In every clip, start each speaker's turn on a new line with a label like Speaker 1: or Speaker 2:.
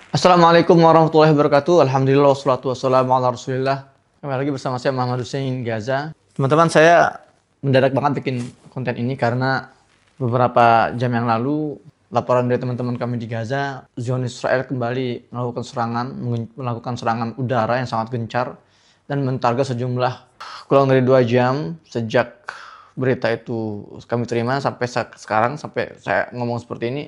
Speaker 1: Assalamualaikum warahmatullahi wabarakatuh. Alhamdulillah wassalatu wassalamu ala Rasulillah. Kembali lagi bersama saya Muhammad Hussein Gaza. Teman-teman, saya mendadak banget bikin konten ini karena beberapa jam yang lalu laporan dari teman-teman kami di Gaza, Zionis Israel kembali melakukan serangan udara yang sangat gencar dan mentarget sejumlah kurang dari 2 jam sejak berita itu kami terima sampai sekarang, sampai saya ngomong seperti ini,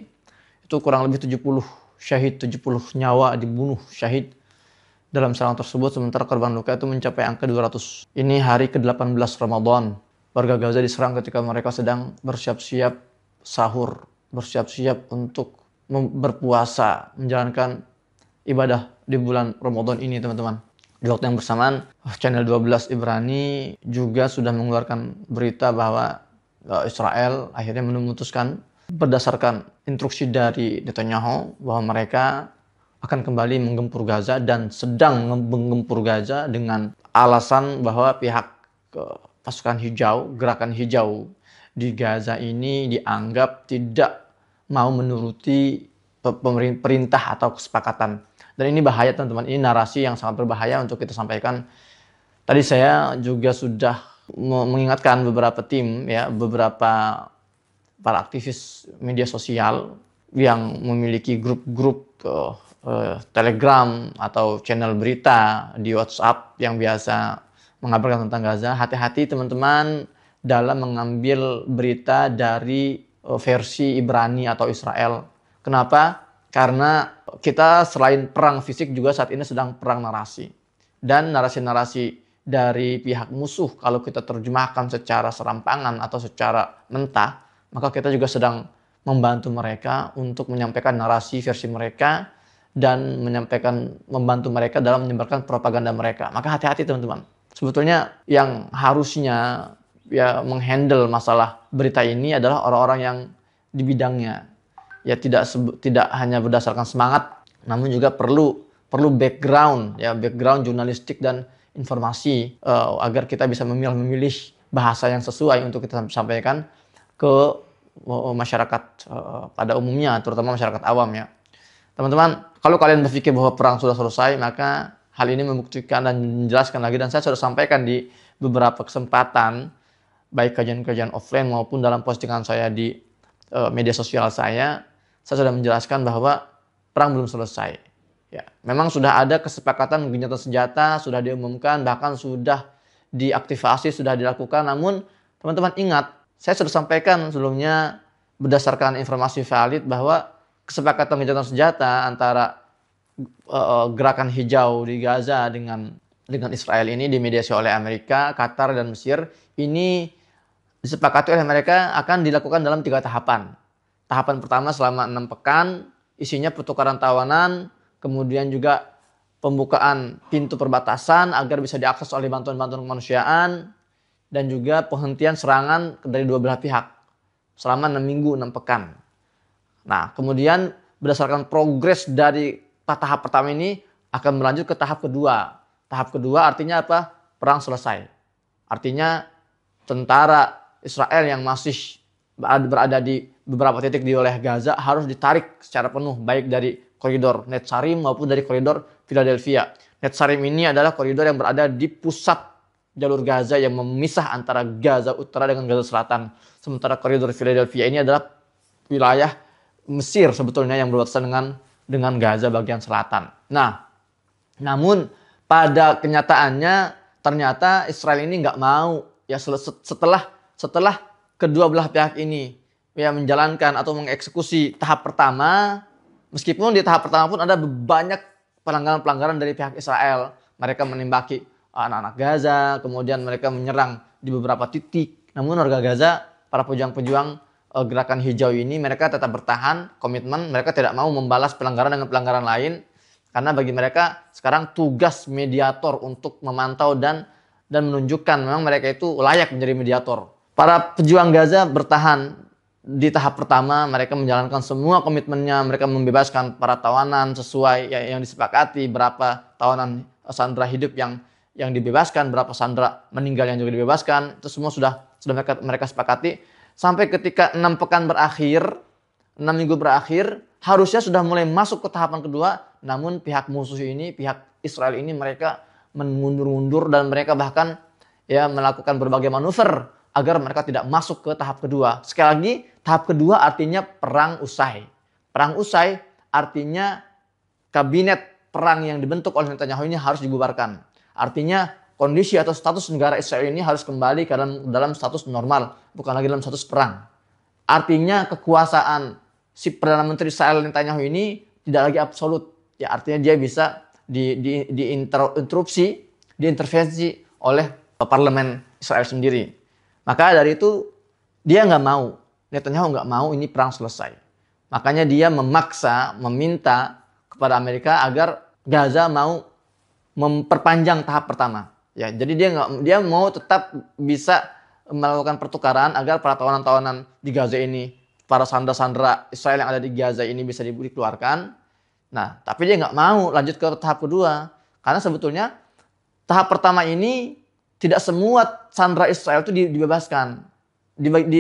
Speaker 1: itu kurang lebih 70 syahid, 70 nyawa dibunuh syahid dalam serangan tersebut, sementara korban luka itu mencapai angka 200. Ini hari ke-18 Ramadan. Warga Gaza diserang ketika mereka sedang bersiap-siap sahur, bersiap-siap untuk berpuasa, menjalankan ibadah di bulan Ramadan ini, teman-teman. Di waktu yang bersamaan, channel 12 Ibrani juga sudah mengeluarkan berita bahwa Israel akhirnya memutuskan berdasarkan instruksi dari Netanyahu bahwa mereka akan kembali menggempur Gaza dan sedang menggempur Gaza dengan alasan bahwa pihak pasukan hijau, gerakan hijau di Gaza ini dianggap tidak mau menuruti perintah atau kesepakatan. Dan ini bahaya, teman-teman. Ini narasi yang sangat berbahaya untuk kita sampaikan. Tadi saya juga sudah mengingatkan beberapa tim, ya, beberapa para aktivis media sosial yang memiliki grup-grup Telegram atau channel berita di WhatsApp yang biasa mengabarkan tentang Gaza. Hati-hati, teman-teman, dalam mengambil berita dari versi Ibrani atau Israel. Kenapa? Karena kita selain perang fisik juga saat ini sedang perang narasi. Dan narasi-narasi dari pihak musuh, kalau kita terjemahkan secara serampangan atau secara mentah, maka kita juga sedang membantu mereka untuk menyampaikan narasi versi mereka dan membantu mereka dalam menyebarkan propaganda mereka. Maka hati-hati, teman-teman. Sebetulnya yang harusnya ya menghandle masalah berita ini adalah orang-orang yang di bidangnya. Ya tidak hanya berdasarkan semangat, namun juga perlu background, ya, background jurnalistik dan informasi agar kita bisa memilih bahasa yang sesuai untuk kita sampaikan ke masyarakat pada umumnya, terutama masyarakat awam, ya. Teman-teman, kalau kalian berpikir bahwa perang sudah selesai, maka hal ini membuktikan dan menjelaskan lagi, dan saya sudah sampaikan di beberapa kesempatan, baik kajian-kajian offline maupun dalam postingan saya di media sosial saya sudah menjelaskan bahwa perang belum selesai. Ya, memang sudah ada kesepakatan gencatan senjata, sudah diumumkan, bahkan sudah diaktifasi, sudah dilakukan. Namun, teman-teman ingat, saya sudah sampaikan sebelumnya berdasarkan informasi valid bahwa kesepakatan gencatan senjata antara gerakan hijau di Gaza dengan Israel ini dimediasi oleh Amerika, Qatar, dan Mesir. Ini disepakati oleh mereka akan dilakukan dalam 3 tahapan. Tahapan pertama selama 6 pekan, isinya pertukaran tawanan, kemudian juga pembukaan pintu perbatasan agar bisa diakses oleh bantuan-bantuan kemanusiaan, dan juga penghentian serangan dari dua belah pihak selama 6 minggu, 6 pekan. Nah, kemudian berdasarkan progres dari tahap pertama ini akan berlanjut ke tahap kedua. Tahap kedua artinya apa? Perang selesai. Artinya tentara Israel yang masih berada di beberapa titik di wilayah Gaza harus ditarik secara penuh, baik dari koridor Netzarim maupun dari koridor Philadelphia. Netzarim ini adalah koridor yang berada di pusat jalur Gaza yang memisah antara Gaza Utara dengan Gaza Selatan. Sementara koridor Philadelphia ini adalah wilayah Mesir sebetulnya yang berbatasan dengan Gaza bagian selatan. Nah, namun pada kenyataannya ternyata Israel ini nggak mau, ya, setelah kedua belah pihak ini ya menjalankan atau mengeksekusi tahap pertama, meskipun di tahap pertama pun ada banyak pelanggaran-pelanggaran dari pihak Israel. Mereka menembaki anak-anak Gaza, kemudian mereka menyerang di beberapa titik. Namun warga Gaza, para pejuang-pejuang gerakan hijau ini, mereka tetap bertahan, komitmen, mereka tidak mau membalas pelanggaran dengan pelanggaran lain, karena bagi mereka sekarang tugas mediator untuk memantau dan menunjukkan memang mereka itu layak menjadi mediator. Para pejuang Gaza bertahan di tahap pertama, mereka menjalankan semua komitmennya, mereka membebaskan para tawanan sesuai yang disepakati, berapa tawanan sandera hidup yang dibebaskan, berapa sandera meninggal yang juga dibebaskan, itu semua sudah mereka sepakati. Sampai ketika 6 pekan berakhir, 6 minggu berakhir, harusnya sudah mulai masuk ke tahapan kedua, namun pihak musuh ini, pihak Israel ini mereka mengundur-undur dan mereka bahkan ya melakukan berbagai manuver agar mereka tidak masuk ke tahap kedua. Sekali lagi, tahap kedua artinya perang usai. Perang usai artinya kabinet perang yang dibentuk oleh Netanyahu ini harus dibubarkan. Artinya kondisi atau status negara Israel ini harus kembali ke dalam status normal, bukan lagi dalam status perang. Artinya kekuasaan si Perdana Menteri Israel Netanyahu ini tidak lagi absolut. Ya, artinya dia bisa diintervensi oleh parlemen Israel sendiri. Maka dari itu dia nggak mau, Netanyahu nggak mau ini perang selesai. Makanya dia meminta kepada Amerika agar Gaza mau memperpanjang tahap pertama. Ya, jadi dia mau tetap bisa melakukan pertukaran agar para tawanan-tawanan di Gaza ini, para sandera-sandera Israel yang ada di Gaza ini bisa dikeluarkan. Nah, tapi dia nggak mau lanjut ke tahap kedua. Karena sebetulnya tahap pertama ini tidak semua sandera Israel itu dibebaskan.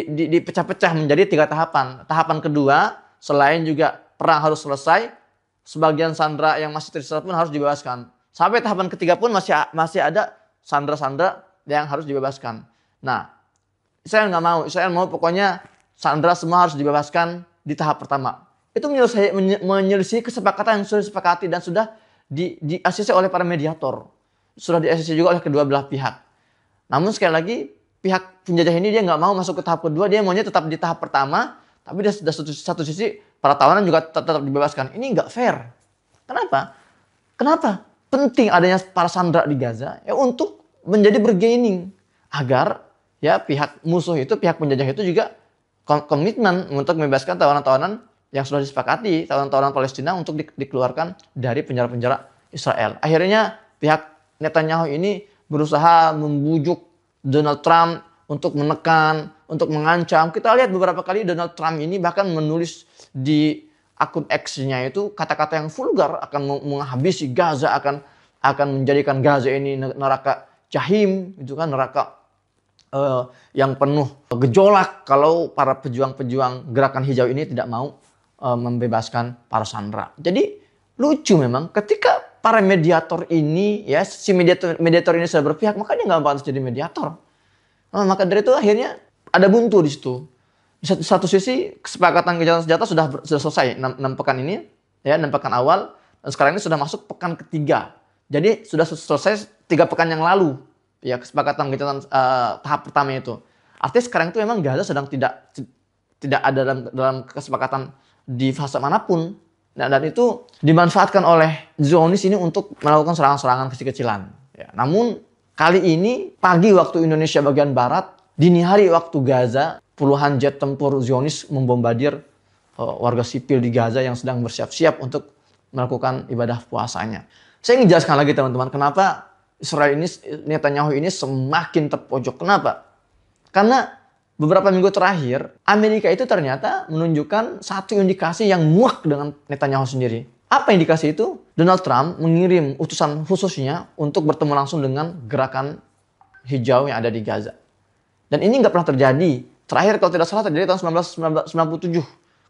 Speaker 1: Dipecah-pecah menjadi 3 tahapan. Tahapan kedua, selain juga perang harus selesai, sebagian sandera yang masih tersisa pun harus dibebaskan. Sampai tahapan ketiga pun masih ada sandera-sandera yang harus dibebaskan. Nah, Israel nggak mau. Israel mau pokoknya sandera semua harus dibebaskan di tahap pertama. Itu menyelisih kesepakatan yang sudah disepakati dan sudah di-ACC oleh para mediator. Sudah di-ACC juga oleh kedua belah pihak. Namun sekali lagi, pihak penjajah ini dia nggak mau masuk ke tahap kedua. Dia maunya tetap di tahap pertama. Tapi di satu sisi, para tawanan juga tetap dibebaskan. Ini nggak fair. Kenapa? Kenapa? Penting adanya para sandera di Gaza ya untuk menjadi bargaining. Agar ya pihak musuh itu, pihak penjajah itu juga komitmen untuk membebaskan tawanan-tawanan yang sudah disepakati, tawanan-tawanan Palestina untuk dikeluarkan dari penjara-penjara Israel. Akhirnya pihak Netanyahu ini berusaha membujuk Donald Trump untuk menekan, untuk mengancam. Kita lihat beberapa kali Donald Trump ini bahkan menulis di akun X-nya itu kata-kata yang vulgar, akan menghabisi Gaza, akan menjadikan Gaza ini neraka jahim, itu kan neraka yang penuh gejolak kalau para pejuang-pejuang gerakan hijau ini tidak mau membebaskan para sandera. Jadi lucu memang ketika para mediator ini ya si mediator ini sudah berpihak, maka dia nggak pantas jadi mediator. Maka dari itu akhirnya ada buntu di situ. Di satu sisi kesepakatan gencatan senjata sudah selesai 6 pekan ini ya, 6 pekan awal, dan sekarang ini sudah masuk pekan ketiga. Jadi sudah selesai 3 pekan yang lalu ya kesepakatan gencatan tahap pertama itu. Artinya sekarang itu memang Gaza sedang tidak ada dalam kesepakatan di fase manapun. Nah, dan itu dimanfaatkan oleh Zionis ini untuk melakukan serangan-serangan kecil-kecilan. Ya, namun kali ini pagi waktu Indonesia bagian barat, dini hari waktu Gaza, puluhan jet tempur Zionis membombardir warga sipil di Gaza yang sedang bersiap-siap untuk melakukan ibadah puasanya. Saya ingin jelaskan lagi teman-teman, kenapa Israel ini, Netanyahu ini semakin terpojok. Kenapa? Karena beberapa minggu terakhir, Amerika itu ternyata menunjukkan satu indikasi yang muak dengan Netanyahu sendiri. Apa indikasi itu? Donald Trump mengirim utusan khususnya untuk bertemu langsung dengan gerakan hijau yang ada di Gaza. Dan ini nggak pernah terjadi. Terakhir kalau tidak salah terjadi tahun 1997.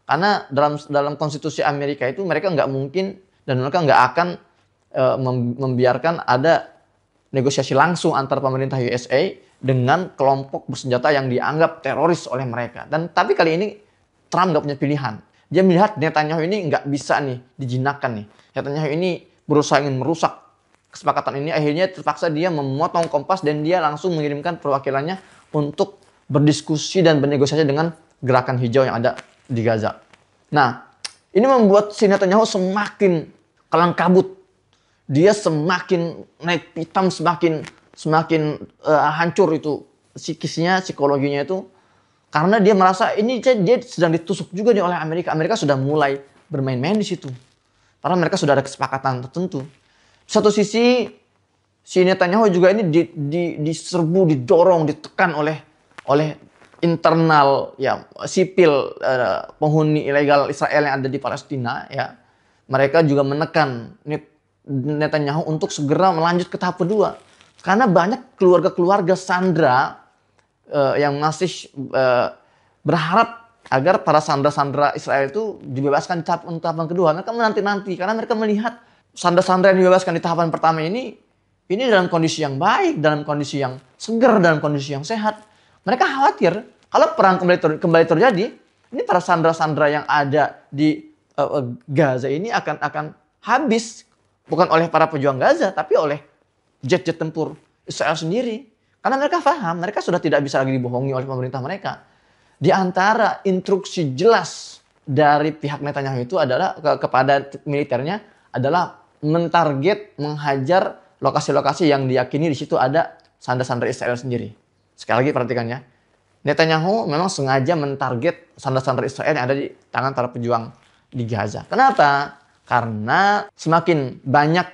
Speaker 1: Karena dalam konstitusi Amerika itu mereka nggak mungkin dan mereka nggak akan membiarkan ada negosiasi langsung antara pemerintah USA dengan kelompok bersenjata yang dianggap teroris oleh mereka. Tapi kali ini Trump nggak punya pilihan. Dia melihat Netanyahu ini nggak bisa nih dijinakkan nih. Netanyahu ini berusaha ingin merusak kesepakatan ini. Akhirnya terpaksa dia memotong kompas dan dia langsung mengirimkan perwakilannya untuk berdiskusi dan bernegosiasi dengan gerakan hijau yang ada di Gaza. Nah, ini membuat si Netanyahu semakin kelang kabut. Dia semakin naik pitam, semakin hancur itu psikisnya, psikologinya itu. Karena dia merasa ini dia sedang ditusuk juga nih oleh Amerika. Amerika sudah mulai bermain-main di situ. Karena mereka sudah ada kesepakatan tertentu. Satu sisi si Netanyahu juga ini diserbu, didorong, ditekan oleh internal ya sipil penghuni ilegal Israel yang ada di Palestina ya. Mereka juga menekan Netanyahu untuk segera melanjut ke tahap kedua. Karena banyak keluarga-keluarga sandera yang masih berharap agar para sandera-sandera Israel itu dibebaskan di tahapan kedua. Mereka menanti-nanti karena mereka melihat sandera-sandera yang dibebaskan di tahapan pertama ini dalam kondisi yang baik, dalam kondisi yang segar, dalam kondisi yang sehat. Mereka khawatir kalau perang kembali terjadi, ini para sandera-sandera yang ada di Gaza ini akan habis, bukan oleh para pejuang Gaza, tapi oleh jet-jet tempur Israel sendiri. Karena mereka paham, mereka sudah tidak bisa lagi dibohongi oleh pemerintah mereka. Di antara instruksi jelas dari pihak Netanyahu itu adalah kepada militernya adalah mentarget, menghajar lokasi-lokasi yang diyakini di situ ada sandera-sandera Israel sendiri. Sekali lagi perhatikan ya. Netanyahu memang sengaja mentarget sandera-sandera Israel yang ada di tangan para pejuang di Gaza. Kenapa? Karena semakin banyak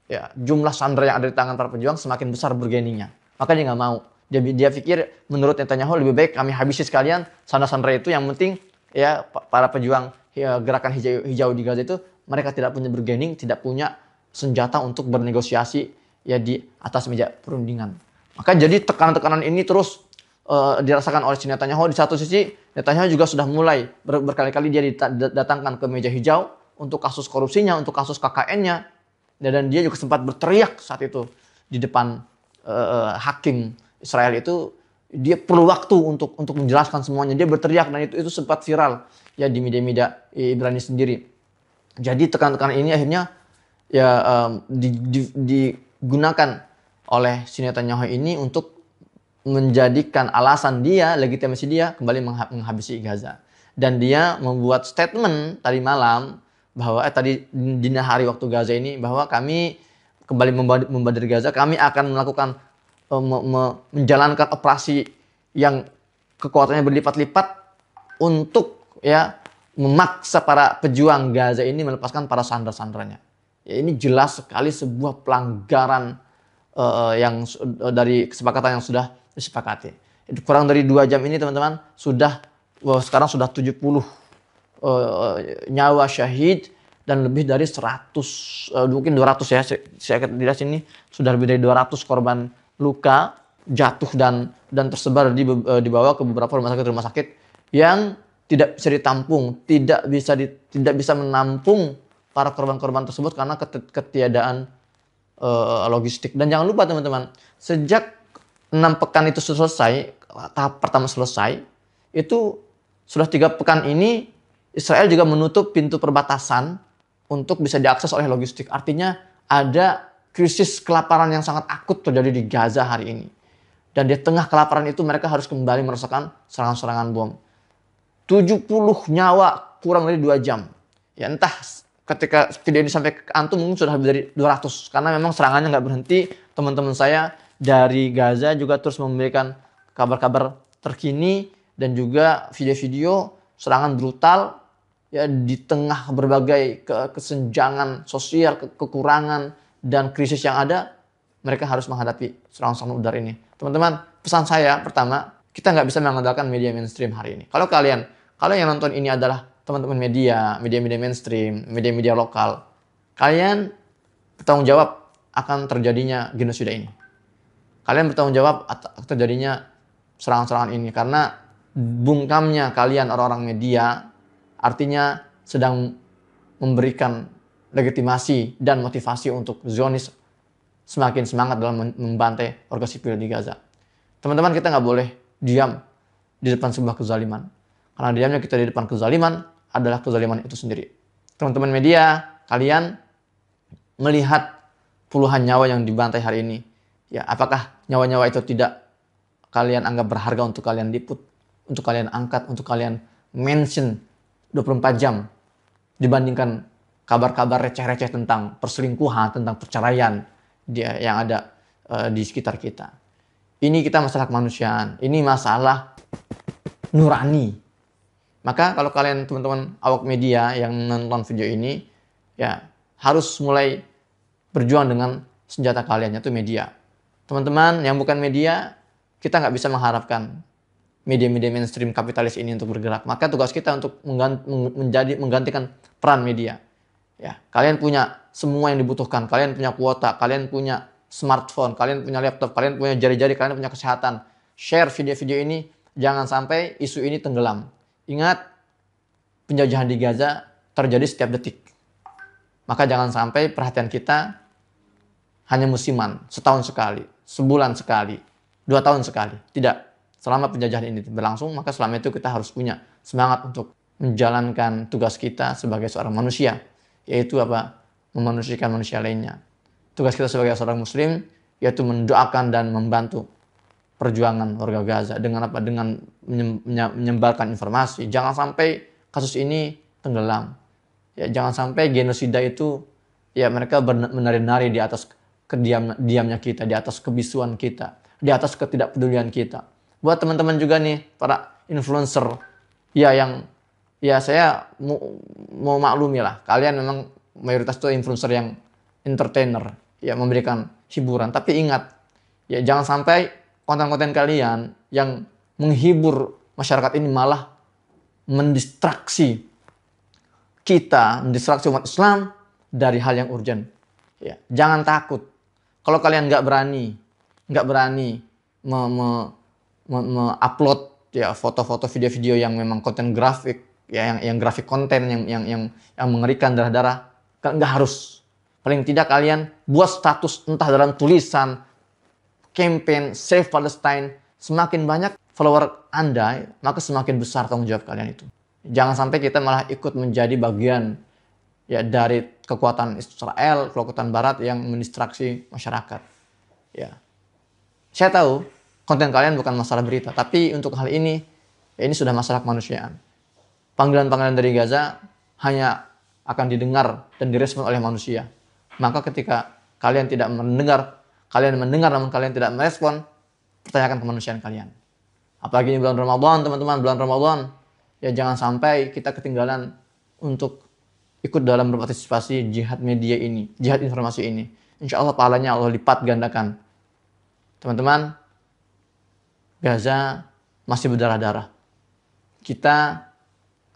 Speaker 1: ya, jumlah sandera yang ada di tangan para pejuang, semakin besar bargainingnya. Maka dia nggak mau. Dia pikir menurut Netanyahu lebih baik kami habisi sekalian sandera-sandera itu. Yang penting ya para pejuang ya, gerakan hijau di Gaza itu mereka tidak punya bargaining, tidak punya senjata untuk bernegosiasi ya di atas meja perundingan. Maka jadi tekanan-tekanan ini terus dirasakan oleh Netanyahu. Di satu sisi Netanyahu juga sudah mulai berkali-kali dia didatangkan ke meja hijau untuk kasus korupsinya, untuk kasus KKN-nya. Dan dia juga sempat berteriak saat itu di depan hakim Israel itu, dia perlu waktu untuk menjelaskan semuanya. Dia berteriak dan itu sempat viral ya di media-media Ibrani sendiri. Jadi tekanan-tekanan ini akhirnya ya digunakan oleh si Netanyahu ini untuk menjadikan alasan dia, legitimasi dia kembali menghabisi Gaza. Dan dia membuat statement tadi malam bahwa tadi dini hari waktu Gaza ini bahwa kami kembali membadiri Gaza, kami akan melakukan menjalankan operasi yang kekuatannya berlipat-lipat untuk ya memaksa para pejuang Gaza ini melepaskan para sandera-sanderanya. Ya, ini jelas sekali sebuah pelanggaran yang dari kesepakatan yang sudah disepakati. Kurang dari 2 jam ini teman-teman sekarang sudah 70 nyawa syahid dan lebih dari 100 mungkin 200 ya. Saya lihat sini sudah lebih dari 200 korban luka, jatuh dan tersebar dibawa ke beberapa rumah sakit yang tidak bisa ditampung, tidak bisa menampung para korban-korban tersebut karena ketiadaan logistik. Dan jangan lupa teman-teman, sejak 6 pekan itu selesai, tahap pertama selesai, itu sudah 3 pekan ini Israel juga menutup pintu perbatasan untuk bisa diakses oleh logistik. Artinya ada krisis kelaparan yang sangat akut terjadi di Gaza hari ini. Dan di tengah kelaparan itu mereka harus kembali merasakan serangan-serangan bom. 70 nyawa kurang dari 2 jam. Ya entah ketika video ini sampai ke antum mungkin sudah lebih dari 200. Karena memang serangannya nggak berhenti. Teman-teman saya dari Gaza juga terus memberikan kabar-kabar terkini dan juga video-video serangan brutal ya di tengah berbagai kesenjangan sosial, kekurangan dan krisis yang ada, mereka harus menghadapi serangan-serangan udara ini. Teman-teman, pesan saya pertama, kita nggak bisa mengandalkan media mainstream hari ini. Kalau yang nonton ini adalah teman-teman media mainstream, media lokal, kalian bertanggung jawab akan terjadinya genosida ini. Kalian bertanggung jawab akan terjadinya serangan-serangan ini karena bungkamnya kalian orang-orang media artinya sedang memberikan legitimasi dan motivasi untuk Zionis semakin semangat dalam membantai warga sipil di Gaza. Teman-teman, kita nggak boleh diam di depan sebuah kezaliman. Karena diamnya kita di depan kezaliman adalah kezaliman itu sendiri. Teman-teman media, kalian melihat puluhan nyawa yang dibantai hari ini. Ya, apakah nyawa-nyawa itu tidak kalian anggap berharga untuk kalian liput, untuk kalian angkat, untuk kalian mention 24 jam dibandingkan kabar-kabar receh-receh tentang perselingkuhan, tentang perceraian yang ada di sekitar kita. Ini kita masalah kemanusiaan, ini masalah nurani. Maka kalau kalian teman-teman awak media yang nonton video ini, ya harus mulai berjuang dengan senjata kalian, yaitu media. Teman-teman yang bukan media, kita nggak bisa mengharapkan media-media mainstream kapitalis ini untuk bergerak. Maka tugas kita untuk menggantikan peran media. Ya, kalian punya semua yang dibutuhkan. Kalian punya kuota, kalian punya smartphone, kalian punya laptop, kalian punya jari-jari, kalian punya kesehatan. Share video-video ini, jangan sampai isu ini tenggelam. Ingat, penjajahan di Gaza terjadi setiap detik. Maka jangan sampai perhatian kita hanya musiman, setahun sekali, sebulan sekali, 2 tahun sekali. Tidak. Selama penjajahan ini berlangsung, maka selama itu kita harus punya semangat untuk menjalankan tugas kita sebagai seorang manusia, yaitu apa? Memanusiakan manusia lainnya. Tugas kita sebagai seorang muslim yaitu mendoakan dan membantu perjuangan warga Gaza dengan apa? Dengan menyebarkan informasi. Jangan sampai kasus ini tenggelam. Ya, jangan sampai genosida itu ya mereka menari-nari di atas diamnya kita, di atas kebisuan kita, di atas ketidakpedulian kita. Buat teman-teman juga nih para influencer ya yang ya saya mau maklumi lah, kalian memang mayoritas itu influencer yang entertainer, ya memberikan hiburan. Tapi ingat, ya jangan sampai konten-konten kalian yang menghibur masyarakat ini malah mendistraksi kita, mendistraksi umat Islam dari hal yang urgent. Ya, jangan takut. Kalau kalian nggak berani upload ya foto-foto, video-video yang memang konten grafik, ya yang grafik konten yang mengerikan darah-darah, nggak harus. Paling tidak kalian buat status entah dalam tulisan, campaign Save Palestine. Semakin banyak follower Anda, maka semakin besar tanggung jawab kalian itu. Jangan sampai kita malah ikut menjadi bagian ya dari kekuatan Israel, kekuatan Barat yang mendistraksi masyarakat. Ya, saya tahu konten kalian bukan masalah berita, tapi untuk hal ini, ya ini sudah masalah kemanusiaan. Panggilan-panggilan dari Gaza hanya akan didengar dan direspon oleh manusia. Maka ketika kalian tidak mendengar, kalian mendengar namun kalian tidak merespon, pertanyakan kemanusiaan kalian. Apalagi ini bulan Ramadan, teman-teman, bulan Ramadan. Ya jangan sampai kita ketinggalan untuk ikut dalam berpartisipasi jihad media ini, jihad informasi ini. Insya Allah pahalanya Allah lipat gandakan. Teman-teman, Gaza masih berdarah-darah. Kita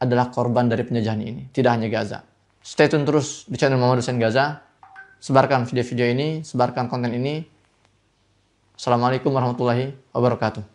Speaker 1: adalah korban dari penjajahan ini, tidak hanya Gaza. Stay tune terus di channel Muhammad Hussein Gaza. Sebarkan video-video ini, sebarkan konten ini. Assalamualaikum warahmatullahi wabarakatuh.